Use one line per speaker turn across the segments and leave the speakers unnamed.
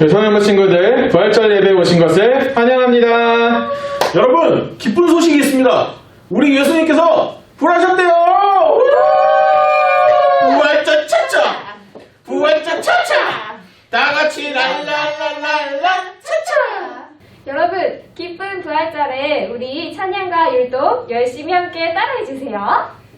성현모 친구들, 부활절 예배에 오신 것을 환영합니다.
여러분, 기쁜 소식이 있습니다. 우리 예수님께서 부활하셨대요. 부활절 차차, 부활절 차차, 다 같이 랄랄랄랄라 차차.
여러분, 기쁜 부활절에 우리 찬양과 율동 열심히 함께 따라해주세요.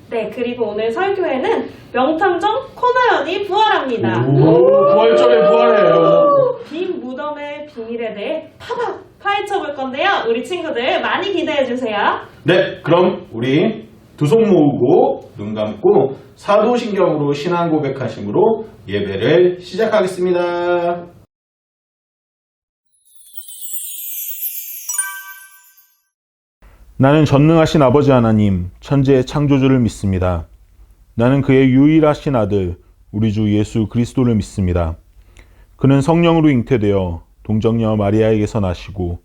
네, 그리고 오늘 설교회는 명탐정 코나연이 부활합니다.
부활절에 부활해요.
빈 무덤의 비밀에 대해 파헤쳐 볼 건데요. 우리 친구들 많이 기대해 주세요.
네, 그럼 우리 두 손 모으고 눈 감고 사도신경으로 신앙 고백하심으로 예배를 시작하겠습니다.
나는 전능하신 아버지 하나님, 천지의 창조주를 믿습니다. 나는 그의 유일하신 아들, 우리 주 예수 그리스도를 믿습니다. 그는 성령으로 잉태되어 동정녀 마리아에게서 나시고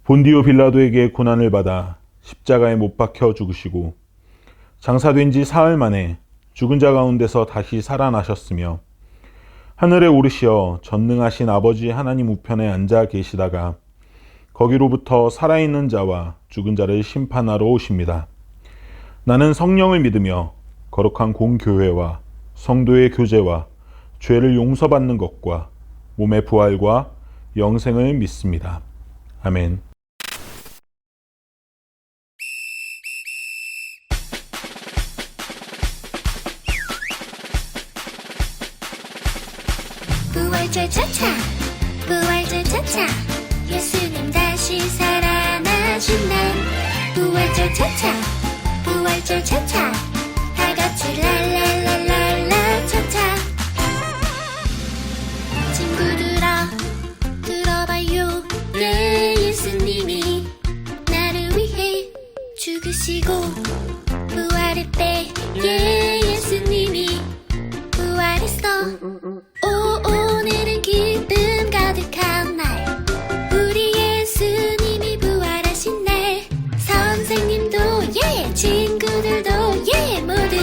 본디오 빌라도에게 고난을 받아 십자가에 못 박혀 죽으시고 장사된 지 사흘 만에 죽은 자 가운데서 다시 살아나셨으며 하늘에 오르시어 전능하신 아버지 하나님 우편에 앉아 계시다가 거기로부터 살아있는 자와 죽은 자를 심판하러 오십니다. 나는 성령을 믿으며 거룩한 공교회와 성도의 교제와 죄를 용서받는 것과 몸의 부활과 영생을 믿습니다. 아멘.
부활절 차차 부활절 차차 예수님 다시 살아나신 날 부활절 차차 부활절 차차 다같이 랄랄랄랄라 차차 친구들아 들어봐요 예수님이 나를 위해 죽으시고 부활했대 예수님이 부활했어 오늘은 기쁨 가득한 날 우리 예수님이 부활하신 날 선생님도 친구들도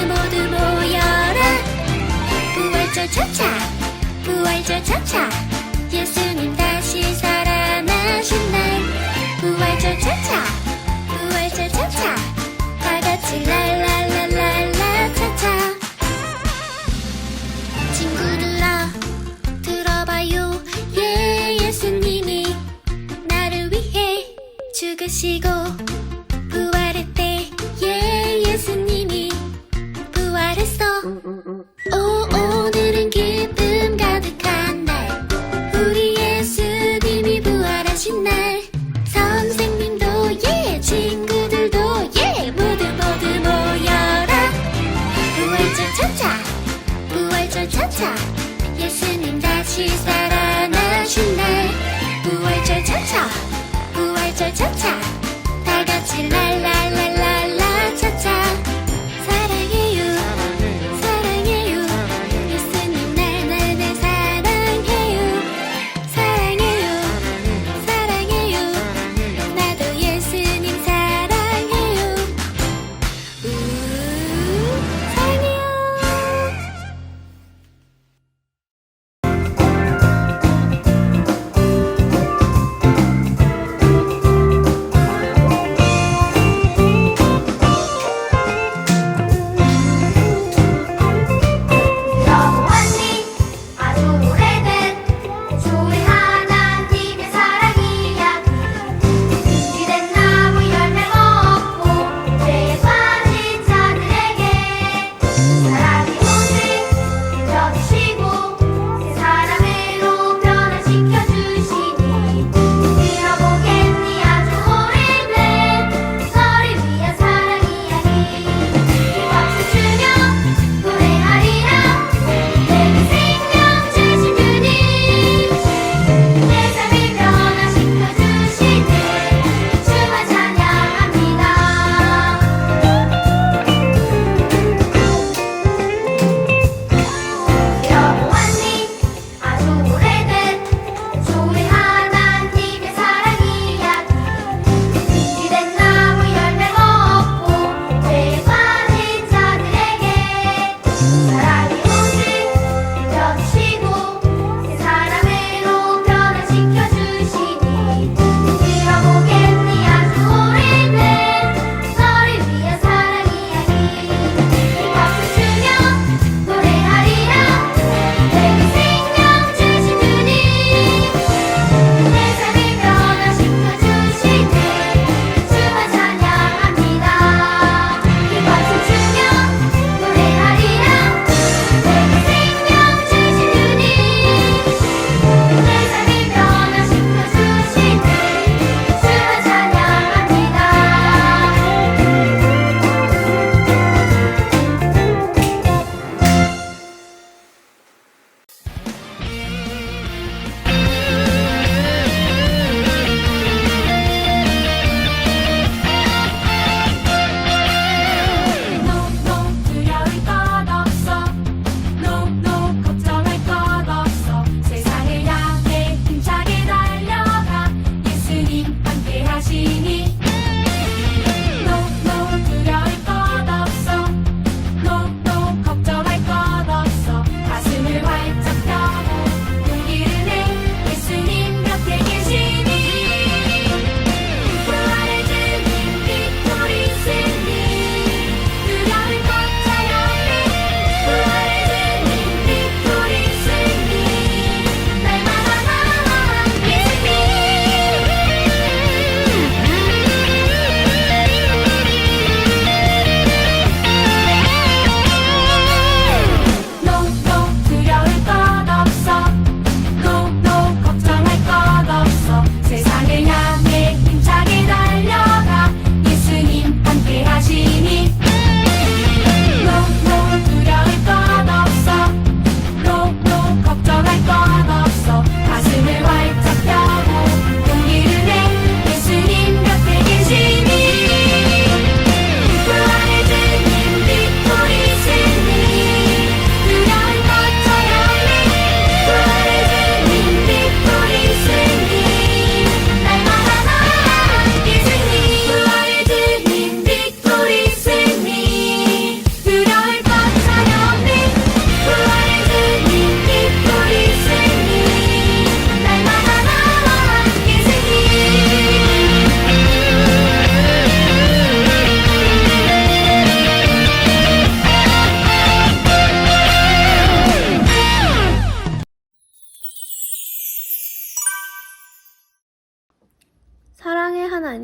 모두 모여라 부활절 차차 부활절 차차 예수님 다시 살아나신 날 부활절 차차 부활절 차차 다같이 랄랄랄랄라 차차 친구들아 들어봐요 예수님이 나를 위해 죽으시고 부활했대 예수님이 부활했어 오늘은 기쁨 가득한 날 우리 예수님이 부활하신 날 선생님도 친구들도 모두 모여라 부활절 차차 부활절 차차 예수님 다시 살아나신 날 부활절 차차 부활절 차차 다같이 랄랄랄랄라 차차 사랑해요 사랑해요 예수님 날 사랑해요 사랑해요 사랑해요 나도 예수님 사랑해요 사랑해요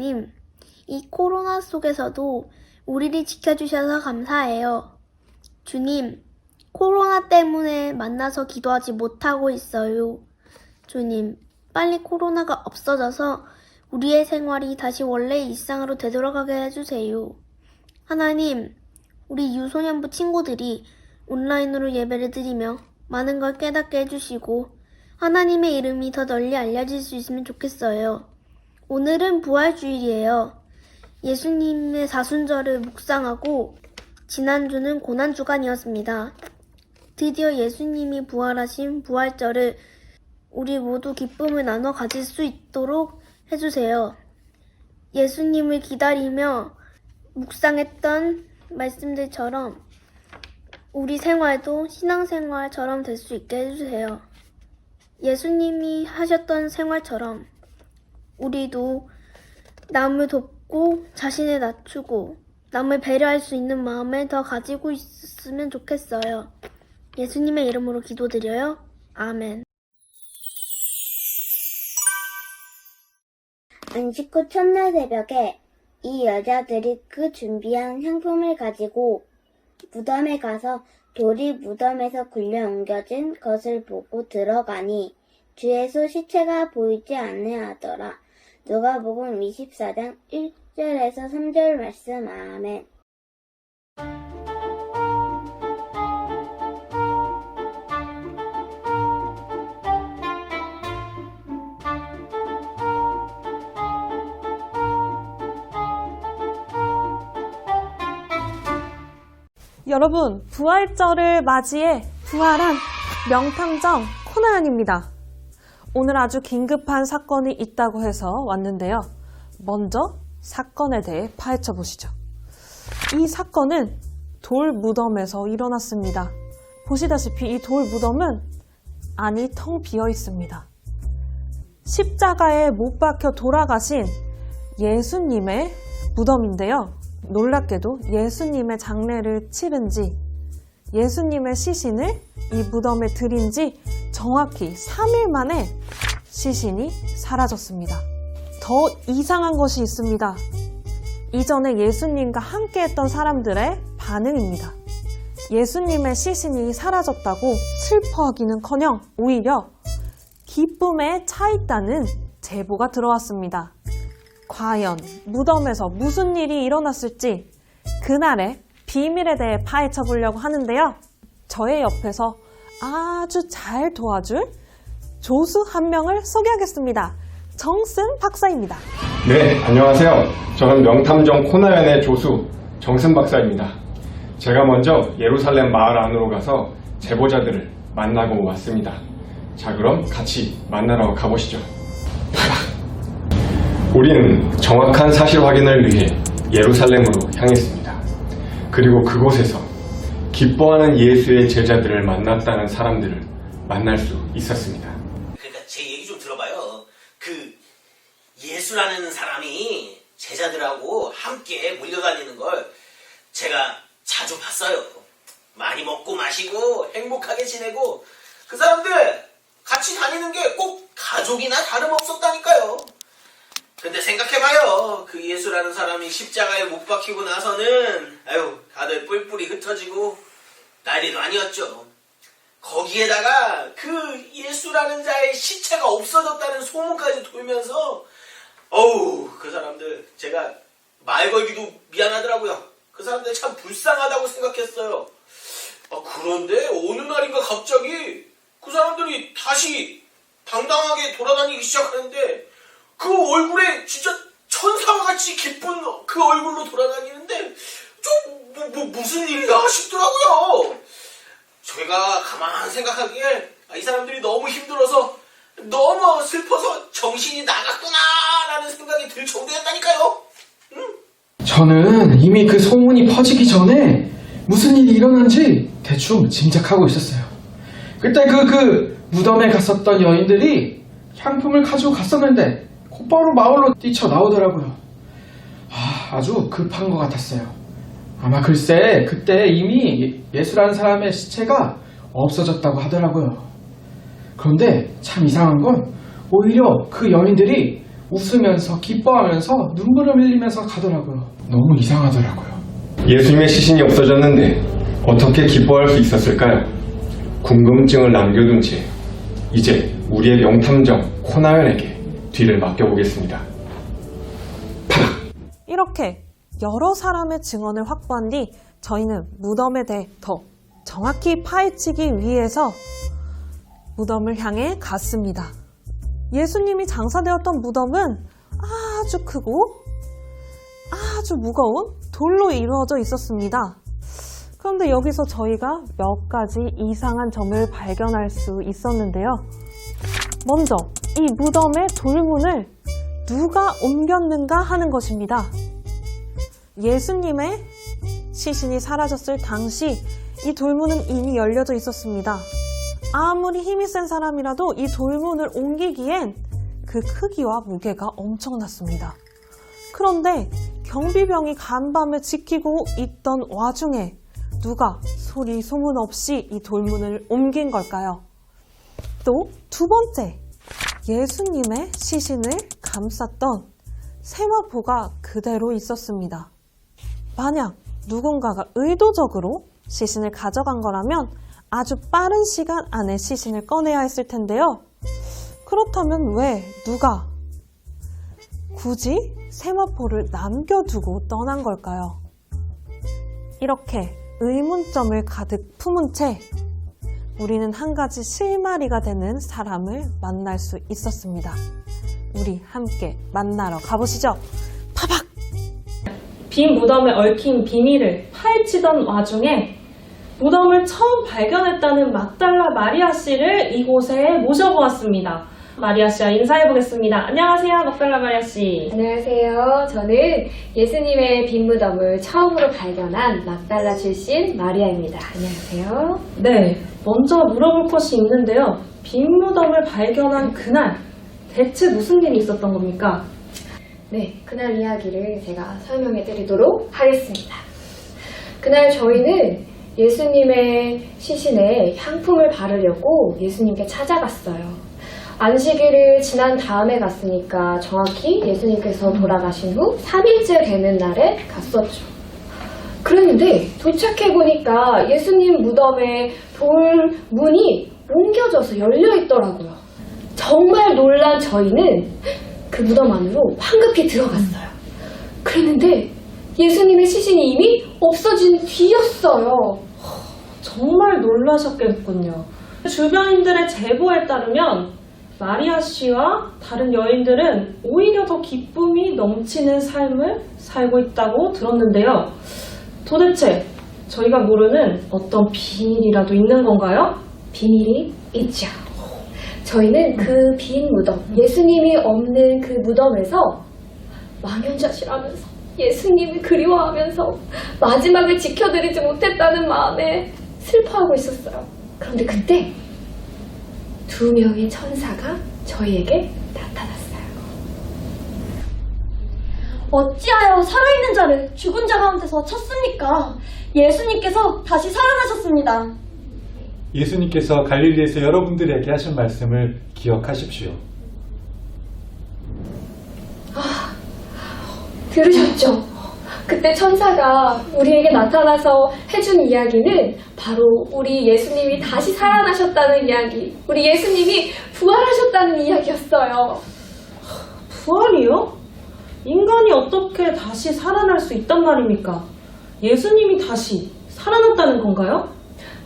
하나님, 이 코로나 속에서도 우리를 지켜주셔서 감사해요. 주님, 코로나 때문에 만나서 기도하지 못하고 있어요. 주님, 빨리 코로나가 없어져서 우리의 생활이 다시 원래의 일상으로 되돌아가게 해주세요. 하나님, 우리 유소년부 친구들이 온라인으로 예배를 드리며 많은 걸 깨닫게 해주시고 하나님의 이름이 더 널리 알려질 수 있으면 좋겠어요. 오늘은 부활주일이에요. 예수님의 사순절을 묵상하고 지난주는 고난주간이었습니다. 드디어 예수님이 부활하신 부활절을 우리 모두 기쁨을 나눠 가질 수 있도록 해주세요. 예수님을 기다리며 묵상했던 말씀들처럼 우리 생활도 신앙생활처럼 될 수 있게 해주세요. 예수님이 하셨던 생활처럼 우리도 남을 돕고 자신을 낮추고 남을 배려할 수 있는 마음을 더 가지고 있으면 좋겠어요. 예수님의 이름으로 기도드려요. 아멘.
안식 후 첫날 새벽에 이 여자들이 그 준비한 향품을 가지고 무덤에 가서 돌이 무덤에서 굴려 옮겨진 것을 보고 들어가니 주 예수 시체가 보이지 아니하더라. 누가복음 24장 1절에서 3절 말씀. 아멘.
여러분, 부활절을 맞이해 부활한 명탐정 코나은입니다. 오늘 아주 긴급한 사건이 있다고 해서 왔는데요. 먼저 사건에 대해 파헤쳐 보시죠. 이 사건은 돌 무덤에서 일어났습니다. 보시다시피 이 돌 무덤은 안이 텅 비어 있습니다. 십자가에 못 박혀 돌아가신 예수님의 무덤인데요. 놀랍게도 예수님의 장례를 치른 지 예수님의 시신을 이 무덤에 들인 지 정확히 3일 만에 시신이 사라졌습니다. 더 이상한 것이 있습니다. 이전에 예수님과 함께 했던 사람들의 반응입니다. 예수님의 시신이 사라졌다고 슬퍼하기는커녕 오히려 기쁨에 차 있다는 제보가 들어왔습니다. 과연 무덤에서 무슨 일이 일어났을지 그날의 비밀에 대해 파헤쳐 보려고 하는데요. 저의 옆에서 아주 잘 도와줄 조수 한 명을 소개하겠습니다. 정승 박사입니다.
네, 안녕하세요. 저는 명탐정 코나연의 조수 정승 박사입니다. 제가 먼저 예루살렘 마을 안으로 가서 제보자들을 만나고 왔습니다. 자, 그럼 같이 만나러 가보시죠. 우리는 정확한 사실 확인을 위해 예루살렘으로 향했습니다. 그리고 그곳에서 기뻐하는 예수의 제자들을 만났다는 사람들을 만날 수 있었습니다.
그러니까 제 얘기 좀 들어봐요. 그 예수라는 사람이 제자들하고 함께 몰려다니는 걸 제가 자주 봤어요. 많이 먹고 마시고 행복하게 지내고 그 사람들 같이 다니는 게 꼭 가족이나 다름없었다니까요. 근데 생각해봐요. 그 예수라는 사람이 십자가에 못 박히고 나서는 아유 다들 뿔뿔이 흩어지고 난리도 아니었죠. 거기에다가 그 예수라는 자의 시체가 없어졌다는 소문까지 돌면서 어우 그 사람들 제가 말 걸기도 미안하더라고요. 그 사람들 참 불쌍하다고 생각했어요. 그런데 어느 날인가 갑자기 그 사람들이 다시 당당하게 돌아다니기 시작하는데 그 얼굴에 진짜 천사와 같이 기쁜 그 얼굴로 돌아다니는데 좀 무슨 일이야 싶더라고요. 제가 가만히 생각하기에 이 사람들이 너무 힘들어서 너무 슬퍼서 정신이 나갔구나라는 생각이 들 정도였다니까요.
저는 이미 그 소문이 퍼지기 전에 무슨 일이 일어난지 대충 짐작하고 있었어요. 그때 그 무덤에 갔었던 여인들이 향품을 가지고 갔었는데 곧바로 마을로 뛰쳐나오더라고요. 아주 급한 것 같았어요. 아마 글쎄 그때 이미 예수라는 사람의 시체가 없어졌다고 하더라고요. 그런데 참 이상한 건 오히려 그 여인들이 웃으면서 기뻐하면서 눈물을 흘리면서 가더라고요. 너무 이상하더라고요.
예수님의 시신이 없어졌는데 어떻게 기뻐할 수 있었을까요? 궁금증을 남겨둔 채 이제 우리의 명탐정 코나연에게 뒤를 맡겨보겠습니다.
이렇게 여러 사람의 증언을 확보한 뒤 저희는 무덤에 대해 더 정확히 파헤치기 위해서 무덤을 향해 갔습니다. 예수님이 장사되었던 무덤은 아주 크고 아주 무거운 돌로 이루어져 있었습니다. 그런데 여기서 저희가 몇 가지 이상한 점을 발견할 수 있었는데요. 먼저 이 무덤의 돌문을 누가 옮겼는가 하는 것입니다. 예수님의 시신이 사라졌을 당시 이 돌문은 이미 열려져 있었습니다. 아무리 힘이 센 사람이라도 이 돌문을 옮기기엔 그 크기와 무게가 엄청났습니다. 그런데 경비병이 간밤에 지키고 있던 와중에 누가 소리 소문 없이 이 돌문을 옮긴 걸까요? 또 두 번째, 예수님의 시신을 감쌌던 세마포가 그대로 있었습니다. 만약 누군가가 의도적으로 시신을 가져간 거라면 아주 빠른 시간 안에 시신을 꺼내야 했을 텐데요. 그렇다면 왜 누가 굳이 세마포를 남겨두고 떠난 걸까요? 이렇게 의문점을 가득 품은 채 우리는 한 가지 실마리가 되는 사람을 만날 수 있었습니다. 우리 함께 만나러 가보시죠. 파박! 빈 무덤에 얽힌 비밀을 파헤치던 와중에 무덤을 처음 발견했다는 막달라 마리아 씨를 이곳에 모셔보았습니다. 마리아 씨와 인사해보겠습니다. 안녕하세요, 막달라 마리아 씨.
안녕하세요. 저는 예수님의 빈 무덤을 처음으로 발견한 막달라 출신 마리아입니다. 안녕하세요.
네, 먼저 물어볼 것이 있는데요. 빈 무덤을 발견한 그날 대체 무슨 일이 있었던 겁니까?
네, 그날 이야기를 제가 설명해 드리도록 하겠습니다. 그날 저희는 예수님의 시신에 향품을 바르려고 예수님께 찾아갔어요. 안식일을 지난 다음에 갔으니까 정확히 예수님께서 돌아가신 후 3일째 되는 날에 갔었죠. 그랬는데 도착해보니까 예수님 무덤의 돌문이 옮겨져서 열려있더라고요. 정말 놀란 저희는 그 무덤 안으로 황급히 들어갔어요. 그랬는데 예수님의 시신이 이미 없어진 뒤였어요.
정말 놀라셨겠군요. 주변인들의 제보에 따르면 마리아 씨와 다른 여인들은 오히려 더 기쁨이 넘치는 삶을 살고 있다고 들었는데요. 도대체 저희가 모르는 어떤 비밀이라도 있는 건가요?
비밀이 있죠. 저희는 그 빈 무덤, 예수님이 없는 그 무덤에서 망연자실하면서 예수님을 그리워하면서 마지막을 지켜드리지 못했다는 마음에 슬퍼하고 있었어요. 그런데 그때 2명의 천사가 저희에게 나타났어요.
어찌하여 살아있는 자를 죽은 자 가운데서 찾습니까? 예수님께서 다시 살아나셨습니다.
예수님께서 갈릴리에서 여러분들에게 하신 말씀을 기억하십시오.
들으셨죠? 그때 천사가 우리에게 나타나서 해준 이야기는 바로 우리 예수님이 다시 살아나셨다는 이야기, 우리 예수님이 부활하셨다는 이야기였어요.
부활이요? 인간이 어떻게 다시 살아날 수 있단 말입니까? 예수님이 다시 살아났다는 건가요?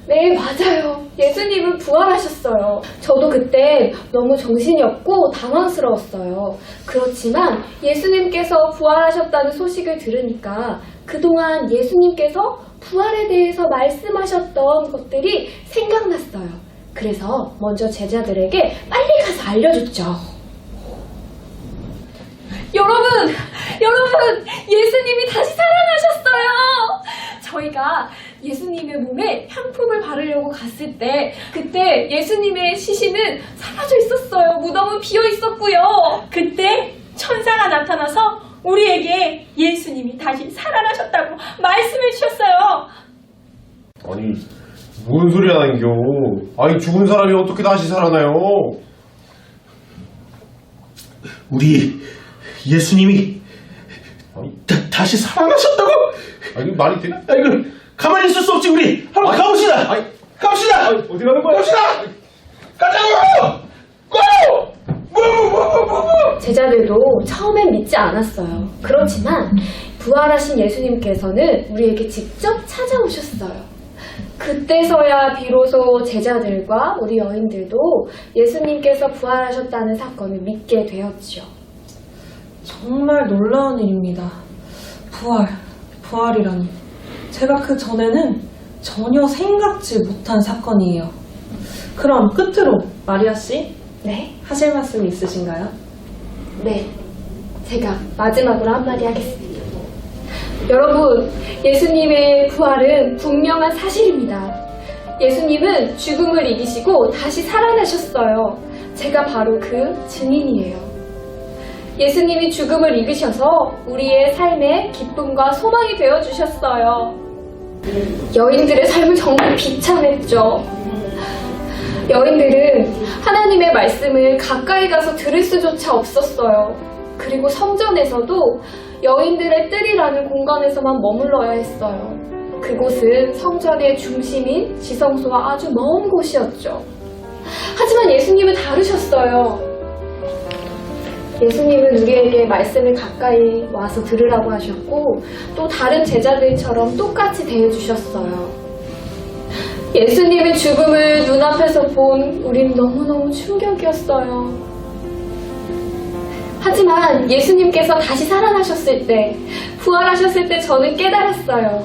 네, 맞아요. 예수님은 부활하셨어요. 저도 그때 너무 정신이 없고 당황스러웠어요. 그렇지만 예수님께서 부활하셨다는 소식을 들으니까 그동안 예수님께서 부활에 대해서 말씀하셨던 것들이 생각났어요. 그래서 먼저 제자들에게 빨리 가서 알려줬죠. 여러분! 예수님이 다시 살아나셨어요! 저희가 예수님의 몸에 향품을 바르려고 갔을 때 그때 예수님의 시신은 사라져 있었어요. 무덤은 비어 있었고요.
그때 천사가 나타나서 우리에게 예수님이 다시 살아나셨다고 말씀해 주셨어요.
아니, 뭔 소리 하는겨? 아니, 죽은 사람이 어떻게 다시 살아나요? 우리 예수님이 다시 살아나셨다고?
아니, 말이 되나?
이거 가만히 있을 수 없지. 우리 한번 가봅시다. 갑시다.
어디 가는 거야?
갑시다. 가자고. 고!
제자들도 처음엔 믿지 않았어요. 그렇지만 부활하신 예수님께서는 우리에게 직접 찾아오셨어요. 그때서야 비로소 제자들과 우리 여인들도 예수님께서 부활하셨다는 사건을 믿게 되었죠.
정말 놀라운 일입니다. 부활이라니. 제가 그 전에는 전혀 생각지 못한 사건이에요. 그럼 끝으로 마리아 씨,
네?
하실 말씀이 있으신가요?
네. 제가 마지막으로 한마디 하겠습니다. 여러분, 예수님의 부활은 분명한 사실입니다. 예수님은 죽음을 이기시고 다시 살아나셨어요. 제가 바로 그 증인이에요. 예수님이 죽음을 이기셔서 우리의 삶에 기쁨과 소망이 되어주셨어요. 여인들의 삶은 정말 비참했죠. 여인들은 하나님의 말씀을 가까이 가서 들을 수조차 없었어요. 그리고 성전에서도 여인들의 뜰이라는 공간에서만 머물러야 했어요. 그곳은 성전의 중심인 지성소와 아주 먼 곳이었죠. 하지만 예수님은 다르셨어요. 예수님은 우리에게 말씀을 가까이 와서 들으라고 하셨고 또 다른 제자들처럼 똑같이 대해주셨어요. 예수님의 죽음을 눈앞에서 본 우린 너무너무 충격이었어요. 하지만 예수님께서 다시 살아나셨을 때, 부활하셨을 때 저는 깨달았어요.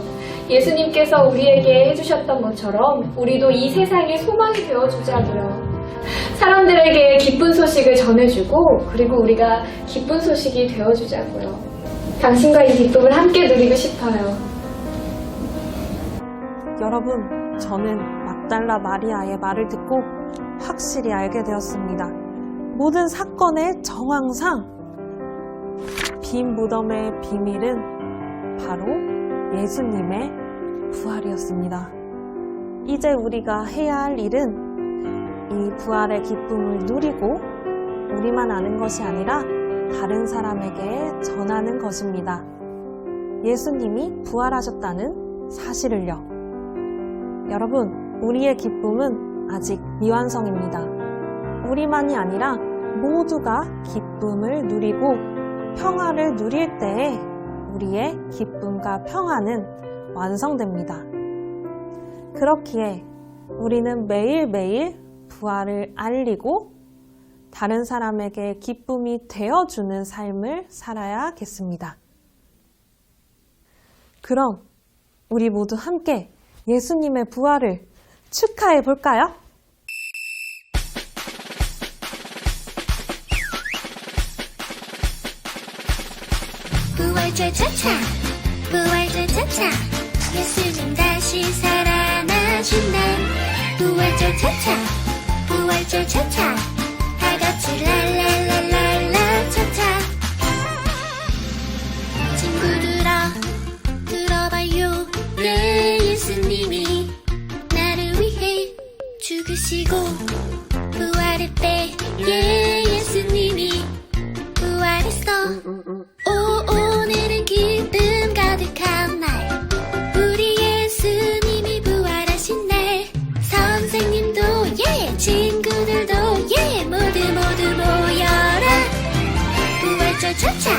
예수님께서 우리에게 해주셨던 것처럼 우리도 이 세상의 소망이 되어주자고요. 사람들에게 기쁜 소식을 전해주고 그리고 우리가 기쁜 소식이 되어주자고요. 당신과 이 기쁨을 함께 누리고 싶어요.
여러분, 저는 막달라 마리아의 말을 듣고 확실히 알게 되었습니다. 모든 사건의 정황상 빈 무덤의 비밀은 바로 예수님의 부활이었습니다. 이제 우리가 해야 할 일은 이 부활의 기쁨을 누리고 우리만 아는 것이 아니라 다른 사람에게 전하는 것입니다. 예수님이 부활하셨다는 사실을요. 여러분, 우리의 기쁨은 아직 미완성입니다. 우리만이 아니라 모두가 기쁨을 누리고 평화를 누릴 때에 우리의 기쁨과 평화는 완성됩니다. 그렇기에 우리는 매일매일 부활을 알리고 다른 사람에게 기쁨이 되어주는 삶을 살아야겠습니다. 그럼 우리 모두 함께 예수님의 부활을 축하해 볼까요?
부활절 차차 부활절 차차 예수님 다시 살아나신 날 부활절 차차 부활절 차차 다같이 랄랄랄랄라 차차 친구들아 들어봐요 예수님이 나를 위해 죽으시고 부활했대 예수님이 부활했어 오늘은 기쁨 가득한 날 우리 예수님이 부활하신 날 선생님도 친구들도 모두 모여라 부활절 차차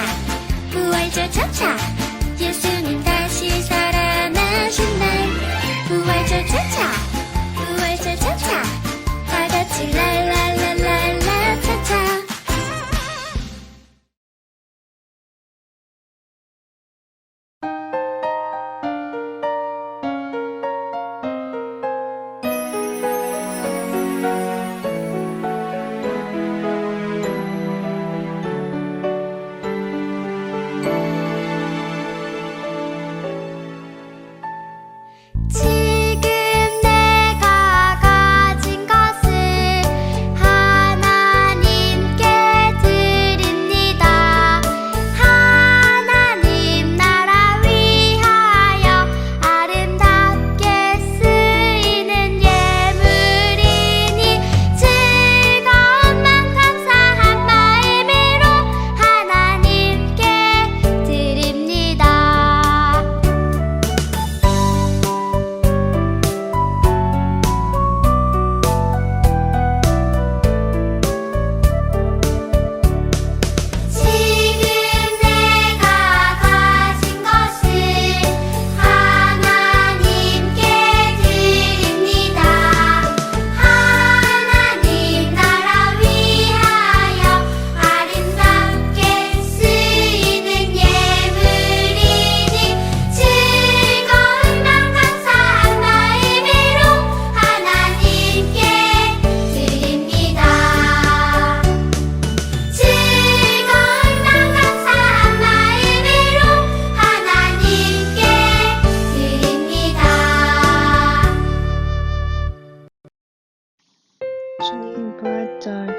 부활절 차차 예수님 다시 살아나신 날 부활절 차차 부활절 차차 다같이 랄랄랄랄라 차차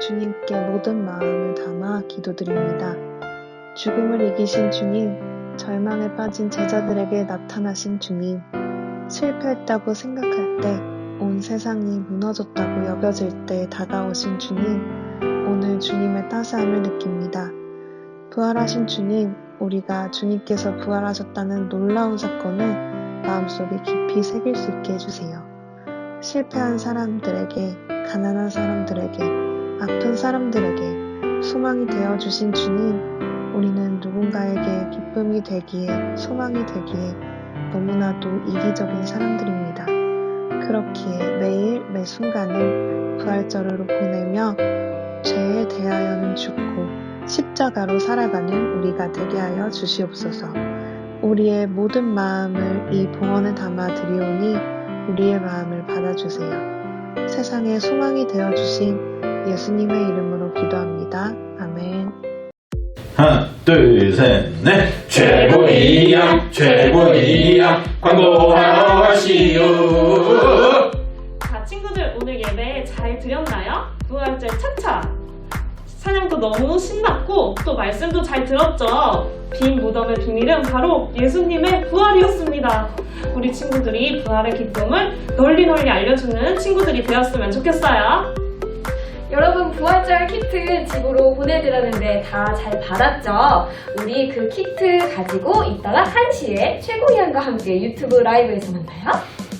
주님께 모든 마음을 담아 기도드립니다. 죽음을 이기신 주님, 절망에 빠진 제자들에게 나타나신 주님, 실패했다고 생각할 때, 온 세상이 무너졌다고 여겨질 때 다가오신 주님, 오늘 주님의 따스함을 느낍니다. 부활하신 주님, 우리가 주님께서 부활하셨다는 놀라운 사건을 마음속에 깊이 새길 수 있게 해주세요. 실패한 사람들에게, 가난한 사람들에게, 아픈 사람들에게 소망이 되어주신 주님, 우리는 누군가에게 기쁨이 되기에, 소망이 되기에 너무나도 이기적인 사람들입니다. 그렇기에 매일 매 순간을 부활절으로 보내며 죄에 대하여는 죽고 십자가로 살아가는 우리가 되게 하여 주시옵소서. 우리의 모든 마음을 이 봉헌에 담아 드리오니 우리의 마음을 받아주세요. 세상에 소망이 되어주신 예수님의 이름으로 기도합니다. 아멘.
하나, 둘, 셋, 넷. 최고이야, 최고이야, 광고하러 가시오.
자, 친구들 오늘 예배 잘 드렸나요? 부활절 차차! 찬양도 너무 신났고 또 말씀도 잘 들었죠? 빈 무덤의 비밀은 바로 예수님의 부활이었습니다. 우리 친구들이 부활의 기쁨을 널리 알려주는 친구들이 되었으면 좋겠어요.
여러분, 부활절 키트 집으로 보내드렸는데 다 잘 받았죠? 우리 그 키트 가지고 이따가 1시에 최고위원과 함께 유튜브 라이브에서 만나요.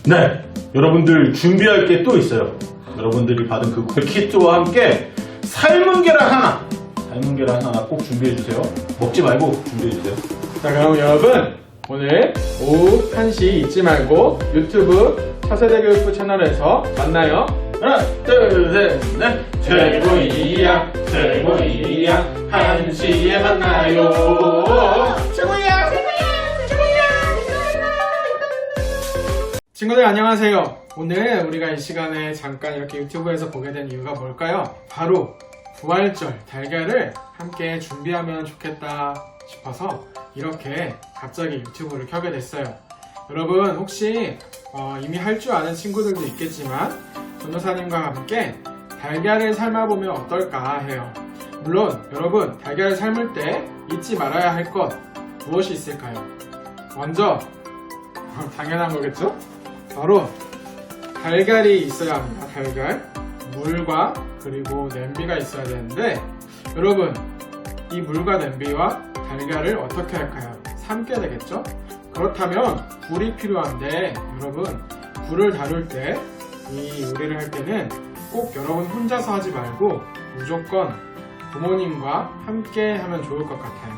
네, 여러분들 준비할 게 또 있어요. 여러분들이 받은 그 키트와 함께 삶은 계란 하나 꼭 준비해주세요. 먹지 말고 준비해주세요.
자, 그럼 여러분, 오늘 오후 1시 잊지 말고 유튜브 차세대교육부 채널에서 만나요.
하나, 둘, 셋, 넷. 최고이야, 최고이야, 1시에 만나요.
최고야! 친구들 안녕하세요. 오늘 우리가 이 시간에 잠깐 이렇게 유튜브에서 보게 된 이유가 뭘까요? 바로 부활절 달걀을 함께 준비하면 좋겠다 싶어서 이렇게 갑자기 유튜브를 켜게 됐어요. 여러분 혹시 이미 할 줄 아는 친구들도 있겠지만 전도사님과 함께 달걀을 삶아보면 어떨까 해요. 물론 여러분 달걀을 삶을 때 잊지 말아야 할 것 무엇이 있을까요? 먼저 당연한 거겠죠? 바로 달걀이 있어야 합니다. 달걀, 물과 그리고 냄비가 있어야 되는데 여러분 이 물과 냄비와 달걀을 어떻게 할까요? 삶게 되겠죠? 그렇다면 불이 필요한데 여러분 불을 다룰 때 이 요리를 할 때는 꼭 여러분 혼자서 하지 말고 무조건 부모님과 함께 하면 좋을 것 같아요.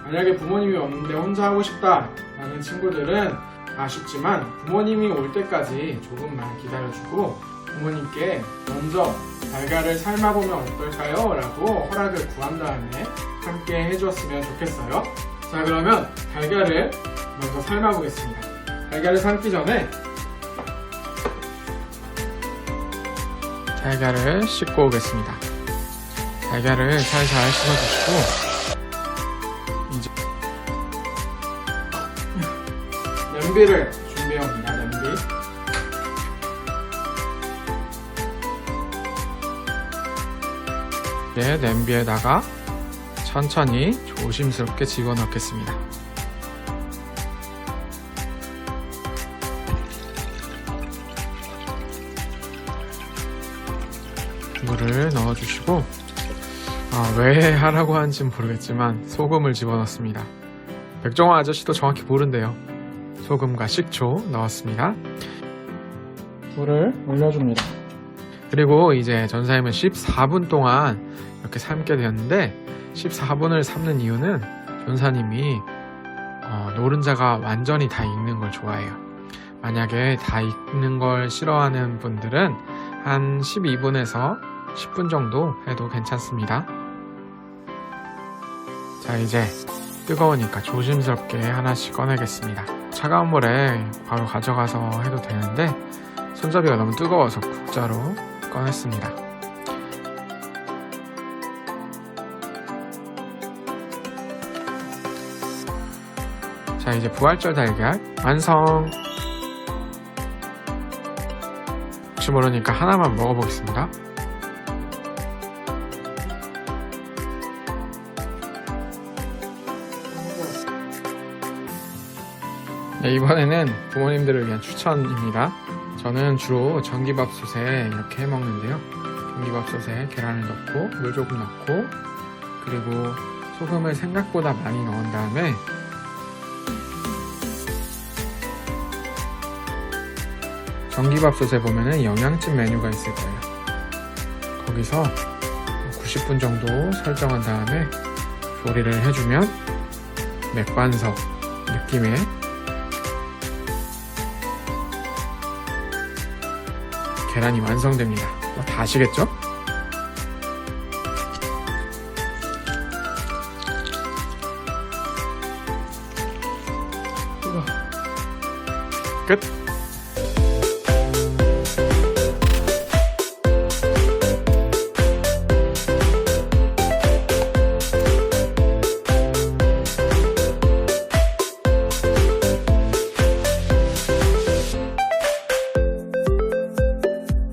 만약에 부모님이 없는데 혼자 하고 싶다 라는 친구들은 아쉽지만 부모님이 올 때까지 조금만 기다려주고 부모님께 먼저 달걀을 삶아보면 어떨까요? 라고 허락을 구한 다음에 함께 해주었으면 좋겠어요. 자, 그러면 달걀을 먼저 삶아보겠습니다. 달걀을 삶기 전에 달걀을 씻고 오겠습니다. 달걀을 살살 씻어주시고 이제 냄비를 준비합니다. 냄비. 냄비에다가 천천히 조심스럽게 집어넣겠습니다. 물을 넣어주시고 왜 하라고 하는지는 모르겠지만 소금을 집어넣습니다. 백종원 아저씨도 정확히 모른대요. 소금과 식초 넣었습니다. 물을 올려줍니다. 그리고 이제 전사님은 14분 동안 이렇게 삶게 되었는데 14분을 삶는 이유는 전사님이 노른자가 완전히 다 익는 걸 좋아해요. 만약에 다 익는 걸 싫어하는 분들은 한 12분에서 10분 정도 해도 괜찮습니다. 자, 이제 뜨거우니까 조심스럽게 하나씩 꺼내겠습니다. 차가운 물에 바로 가져가서 해도 되는데 손잡이가 너무 뜨거워서 국자로 꺼냈습니다. 자, 이제 부활절 달걀 완성! 혹시 모르니까 하나만 먹어보겠습니다.
네, 이번에는 부모님들을 위한 추천입니다. 저는 주로 전기밥솥에 이렇게 해 먹는데요. 전기밥솥에 계란을 넣고 물 조금 넣고 그리고 소금을 생각보다 많이 넣은 다음에 전기밥솥에 보면은 영양찜 메뉴가 있을 거예요. 거기서 90분 정도 설정한 다음에 조리를 해주면 맥반석 느낌의 계란이 완성됩니다. 다 아시겠죠?